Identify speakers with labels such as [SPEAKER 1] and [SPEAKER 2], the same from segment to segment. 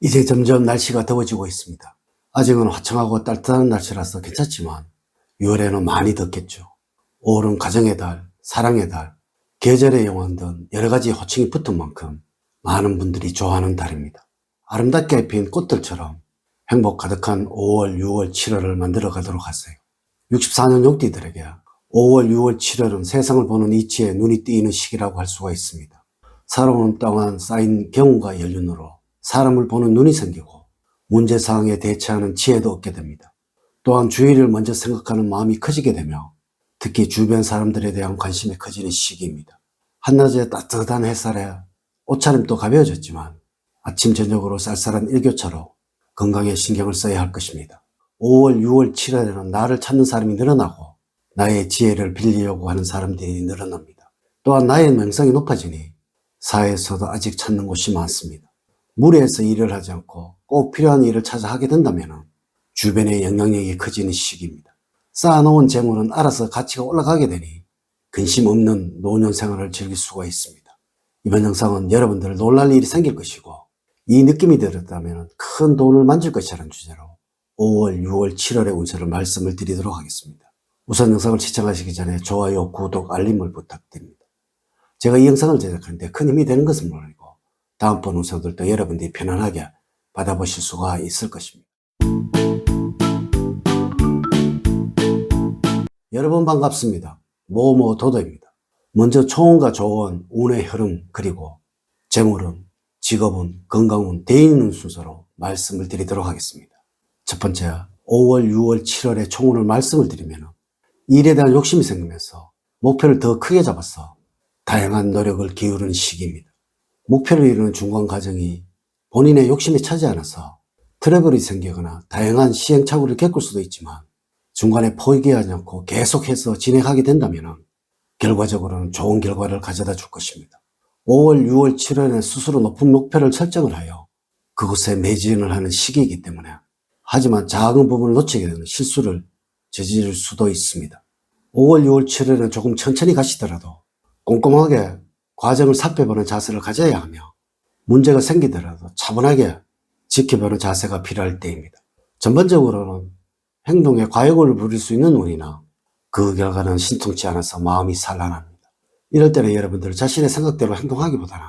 [SPEAKER 1] 이제 점점 날씨가 더워지고 있습니다. 아직은 화창하고 따뜻한 날씨라서 괜찮지만 6월에는 많이 덥겠죠. 5월은 가정의 달, 사랑의 달, 계절의 영원 등 여러 가지 호칭이 붙은 만큼 많은 분들이 좋아하는 달입니다. 아름답게 핀 꽃들처럼 행복 가득한 5월, 6월, 7월을 만들어 가도록 하세요. 64년 용띠들에게 5월, 6월, 7월은 세상을 보는 이치에 눈이 띄는 시기라고 할 수가 있습니다. 살아오는 동안 쌓인 경험과 연륜으로 사람을 보는 눈이 생기고 문제사항에 대처하는 지혜도 얻게 됩니다. 또한 주위를 먼저 생각하는 마음이 커지게 되며 특히 주변 사람들에 대한 관심이 커지는 시기입니다. 한낮의 따뜻한 햇살에 옷차림도 가벼워졌지만 아침 저녁으로 쌀쌀한 일교차로 건강에 신경을 써야 할 것입니다. 5월, 6월, 7월에는 나를 찾는 사람이 늘어나고 나의 지혜를 빌리려고 하는 사람들이 늘어납니다. 또한 나의 명성이 높아지니 사회에서도 아직 찾는 곳이 많습니다. 무리해서 일을 하지 않고 꼭 필요한 일을 찾아 하게 된다면 주변의 영향력이 커지는 시기입니다. 쌓아놓은 재물은 알아서 가치가 올라가게 되니 근심 없는 노년 생활을 즐길 수가 있습니다. 이번 영상은 여러분들 놀랄 일이 생길 것이고 이 느낌이 들었다면 큰 돈을 만질 것이라는 주제로 5월, 6월, 7월의 운세를 말씀을 드리도록 하겠습니다. 우선 영상을 시청하시기 전에 좋아요, 구독, 알림을 부탁드립니다. 제가 이 영상을 제작하는데 큰 힘이 되는 것은 모르고 다음번 운세들도 여러분들이 편안하게 받아보실 수가 있을 것입니다. 여러분 반갑습니다. 모모도도입니다. 먼저 초운과 조운, 운의 흐름, 그리고 재물운, 직업운, 건강운, 대인운 순서로 말씀을 드리도록 하겠습니다. 첫 번째, 5월, 6월, 7월의 총운을 말씀을 드리면 일에 대한 욕심이 생기면서 목표를 더 크게 잡아서 다양한 노력을 기울이는 시기입니다. 목표를 이루는 중간 과정이 본인의 욕심에 차지 않아서 트러블이 생기거나 다양한 시행착오를 겪을 수도 있지만 중간에 포기하지 않고 계속해서 진행하게 된다면 결과적으로는 좋은 결과를 가져다 줄 것입니다. 5월, 6월, 7월에 스스로 높은 목표를 설정을 하여 그곳에 매진을 하는 시기이기 때문에 하지만 작은 부분을 놓치게 되는 실수를 저지를 수도 있습니다. 5월, 6월, 7월에는 조금 천천히 가시더라도 꼼꼼하게 과정을 살펴보는 자세를 가져야 하며 문제가 생기더라도 차분하게 지켜보는 자세가 필요할 때입니다. 전반적으로는 행동에 과욕을 부릴 수 있는 운이나 그 결과는 신통치 않아서 마음이 산란합니다. 이럴 때는 여러분들 자신의 생각대로 행동하기보다는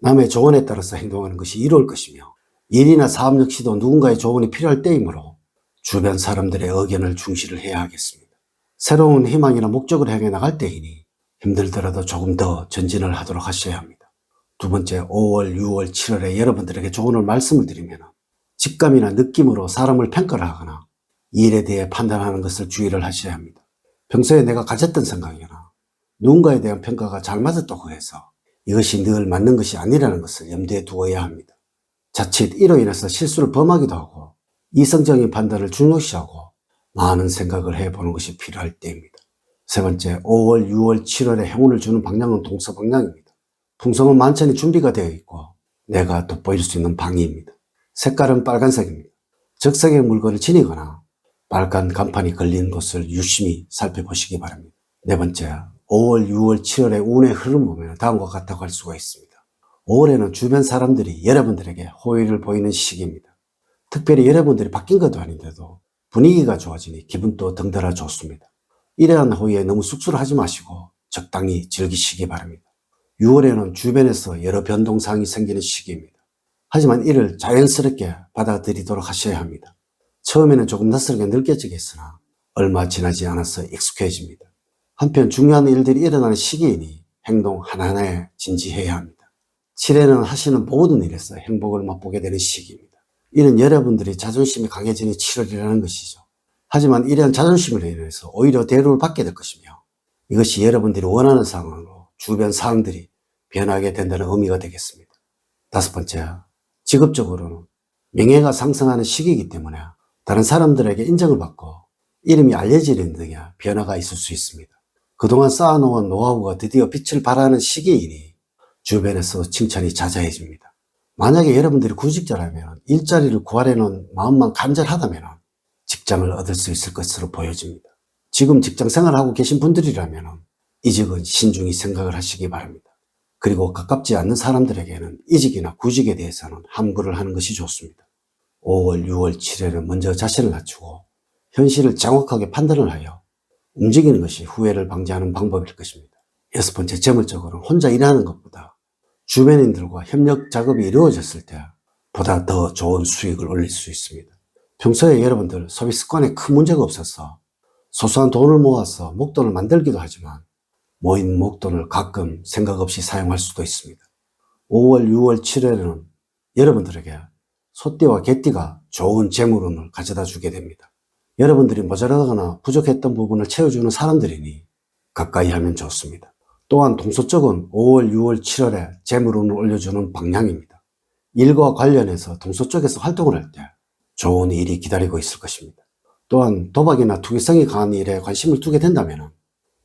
[SPEAKER 1] 남의 조언에 따라서 행동하는 것이 이로울 것이며 일이나 사업 역시도 누군가의 조언이 필요할 때이므로 주변 사람들의 의견을 중시를 해야 하겠습니다. 새로운 희망이나 목적을 향해 나갈 때이니 힘들더라도 조금 더 전진을 하도록 하셔야 합니다. 두 번째, 5월, 6월, 7월에 여러분들에게 조언을 말씀을 드리면 직감이나 느낌으로 사람을 평가를 하거나 일에 대해 판단하는 것을 주의를 하셔야 합니다. 평소에 내가 가졌던 생각이나 누군가에 대한 평가가 잘 맞았다고 해서 이것이 늘 맞는 것이 아니라는 것을 염두에 두어야 합니다. 자칫 이로 인해서 실수를 범하기도 하고 이성적인 판단을 중요시하고 많은 생각을 해보는 것이 필요할 때입니다. 세 번째, 5월, 6월, 7월에 행운을 주는 방향은 동서방향입니다. 풍성은 만천이 준비가 되어 있고 내가 돋보일 수 있는 방위입니다. 색깔은 빨간색입니다. 적색의 물건을 지니거나 빨간 간판이 걸린 곳을 유심히 살펴보시기 바랍니다. 네 번째, 5월, 6월, 7월의 운의 흐름 보면 다음과 같다고 할 수가 있습니다. 5월에는 주변 사람들이 여러분들에게 호의를 보이는 시기입니다. 특별히 여러분들이 바뀐 것도 아닌데도 분위기가 좋아지니 기분도 덩달아 좋습니다. 이러한 호의에 너무 쑥스러워하지 마시고 적당히 즐기시기 바랍니다. 6월에는 주변에서 여러 변동사항이 생기는 시기입니다. 하지만 이를 자연스럽게 받아들이도록 하셔야 합니다. 처음에는 조금 낯설게 느껴지겠으나 얼마 지나지 않아서 익숙해집니다. 한편 중요한 일들이 일어나는 시기이니 행동 하나하나에 진지해야 합니다. 7회는 하시는 모든 일에서 행복을 맛보게 되는 시기입니다. 이는 여러분들이 자존심이 강해지는 7월이라는 것이죠. 하지만 이러한 자존심으로 인해서 오히려 대우를 받게 될 것이며 이것이 여러분들이 원하는 상황으로 주변 상황들이 변하게 된다는 의미가 되겠습니다. 다섯 번째, 직업적으로는 명예가 상승하는 시기이기 때문에 다른 사람들에게 인정을 받고 이름이 알려지는 등의 변화가 있을 수 있습니다. 그동안 쌓아놓은 노하우가 드디어 빛을 발하는 시기이니 주변에서 칭찬이 자자해집니다. 만약에 여러분들이 구직자라면 일자리를 구하려는 마음만 간절하다면 직장을 얻을 수 있을 것으로 보여집니다. 지금 직장 생활하고 계신 분들이라면 이직은 신중히 생각을 하시기 바랍니다. 그리고 가깝지 않는 사람들에게는 이직이나 구직에 대해서는 함구를 하는 것이 좋습니다. 5월, 6월, 7월은 먼저 자신을 낮추고 현실을 정확하게 판단을 하여 움직이는 것이 후회를 방지하는 방법일 것입니다. 6번째, 재물적으로는 혼자 일하는 것보다 주변인들과 협력 작업이 이루어졌을 때 보다 더 좋은 수익을 올릴 수 있습니다. 평소에 여러분들 소비 습관에 큰 문제가 없어서 소소한 돈을 모아서 목돈을 만들기도 하지만 모인 목돈을 가끔 생각 없이 사용할 수도 있습니다. 5월, 6월, 7월에는 여러분들에게 소띠와 개띠가 좋은 재물운을 가져다 주게 됩니다. 여러분들이 모자라거나 부족했던 부분을 채워주는 사람들이니 가까이 하면 좋습니다. 또한 동서쪽은 5월, 6월, 7월에 재물운을 올려주는 방향입니다. 일과 관련해서 동서쪽에서 활동을 할 때 좋은 일이 기다리고 있을 것입니다. 또한 도박이나 투기성이 강한 일에 관심을 두게 된다면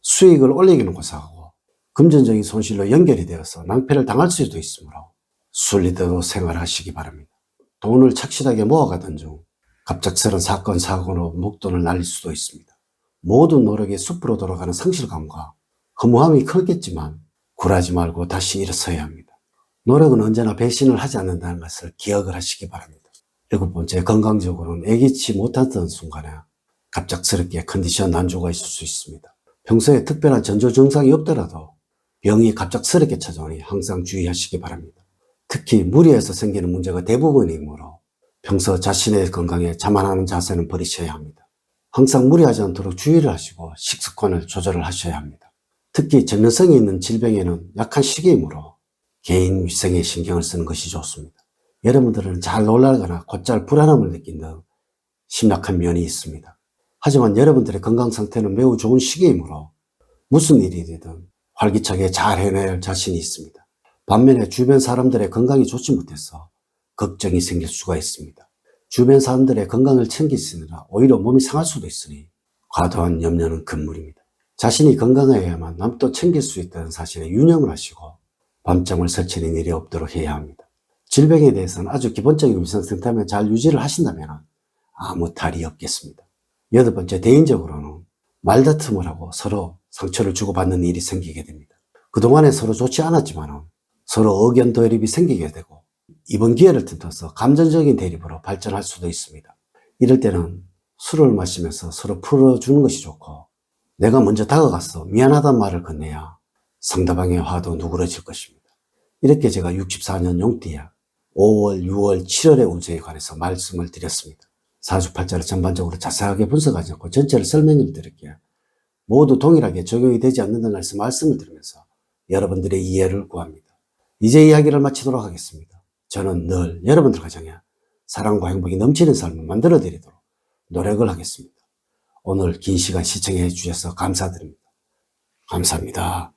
[SPEAKER 1] 수익을 올리기는 고사하고 금전적인 손실로 연결이 되어서 낭패를 당할 수도 있으므로 순리대로 생활하시기 바랍니다. 돈을 착실하게 모아가던 중 갑작스런 사건, 사고로 목돈을 날릴 수도 있습니다. 모든 노력이 숲으로 돌아가는 상실감과 허무함이 크겠지만 굴하지 말고 다시 일어서야 합니다. 노력은 언제나 배신을 하지 않는다는 것을 기억을 하시기 바랍니다. 7번째, 건강적으로는 예기치 못하던 순간에 갑작스럽게 컨디션 난조가 있을 수 있습니다. 평소에 특별한 전조 증상이 없더라도 병이 갑작스럽게 찾아오니 항상 주의하시기 바랍니다. 특히 무리해서 생기는 문제가 대부분이므로 평소 자신의 건강에 자만하는 자세는 버리셔야 합니다. 항상 무리하지 않도록 주의를 하시고 식습관을 조절을 하셔야 합니다. 특히 전염성이 있는 질병에는 약한 시기이므로 개인 위생에 신경을 쓰는 것이 좋습니다. 여러분들은 잘 놀라거나 곧잘 불안함을 느낀 심약한 면이 있습니다. 하지만 여러분들의 건강 상태는 매우 좋은 시기이므로 무슨 일이든 활기차게 잘 해낼 자신이 있습니다. 반면에 주변 사람들의 건강이 좋지 못해서 걱정이 생길 수가 있습니다. 주변 사람들의 건강을 챙기시느라 오히려 몸이 상할 수도 있으니 과도한 염려는 금물입니다. 자신이 건강해야만 남도 챙길 수 있다는 사실에 유념을 하시고 밤잠을 설치는 일이 없도록 해야 합니다. 질병에 대해서는 아주 기본적인 위생상태만 잘 유지를 하신다면 아무 탈이 없겠습니다. 8번째, 대인적으로는 말다툼을 하고 서로 상처를 주고받는 일이 생기게 됩니다. 그동안에 서로 좋지 않았지만 서로 의견 대립이 생기게 되고 이번 기회를 틈타서 감정적인 대립으로 발전할 수도 있습니다. 이럴 때는 술을 마시면서 서로 풀어주는 것이 좋고 내가 먼저 다가가서 미안하다는 말을 건네야 상대방의 화도 누그러질 것입니다. 이렇게 제가 64년 용띠에 5월, 6월, 7월의 운세에 관해서 말씀을 드렸습니다. 사주팔자를 전반적으로 자세하게 분석하지 않고 전체를 설명을 드릴게요. 모두 동일하게 적용이 되지 않는다는 말씀을 드리면서 여러분들의 이해를 구합니다. 이제 이야기를 마치도록 하겠습니다. 저는 늘 여러분들 가정에 사랑과 행복이 넘치는 삶을 만들어 드리도록 노력을 하겠습니다. 오늘 긴 시간 시청해 주셔서 감사드립니다. 감사합니다.